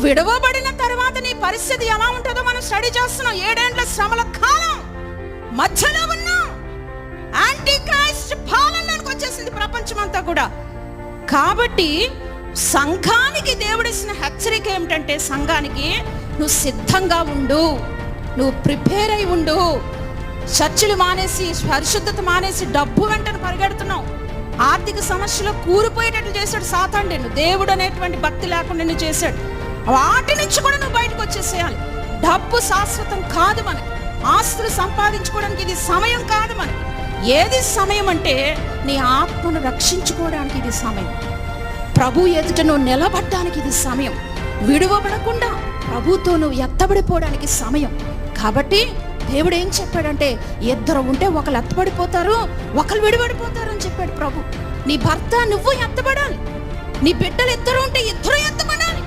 విడవబడిన తర్వాత నీ పరిస్థితి ఎలా ఉంటుందో మనం స్టడీ చేస్తున్నాం. 7 ఏండ్ల శ్రమల కాలం మధ్యలో ఉన్నాం. యాంటీ క్రైస్ట్ పాలనలోకి వచ్చేసింది ప్రపంచం అంతా కూడా. కాబట్టి సంఘానికి దేవుడిసిన హెచ్చరిక ఏమిటంటే, సంఘానికి నువ్వు సిద్ధంగా ఉండు, నువ్వు ప్రిపేర్ అయి ఉండు. చర్చిలు మానేసి, పరిశుద్ధత మానేసి డబ్బు వెంటనే పరిగెడుతున్నావు. ఆర్థిక సమస్యలో కూలిపోయేటట్లు చేశాడు సాతాను నిన్ను. దేవుడు అనేటువంటి భక్తి లేకుండా నిన్ను చేశాడు. వాటి నుంచి కూడా నువ్వు బయటకు వచ్చేసేయాలి. డబ్బు శాశ్వతం కాదు మనకి. ఆస్తులు సంపాదించుకోవడానికి ఇది సమయం కాదు మనకి. ఏది సమయం అంటే నీ ఆత్మను రక్షించుకోవడానికి ఇది సమయం. ప్రభు ఎదుట నువ్వు నిలబడడానికి ఇది సమయం. విడువబడకుండా ప్రభుతో నువ్వు ఎత్తబడిపోవడానికి సమయం. కాబట్టి దేవుడు ఏం చెప్పాడంటే, 2 ఉంటే ఒకరు ఎత్తబడిపోతారు, ఒకరు విడిపడిపోతారు అని చెప్పాడు ప్రభు. నీ భర్త నువ్వు ఎత్తబడాలి. నీ బిడ్డలు 2 ఉంటే 2 ఎత్తబడాలి.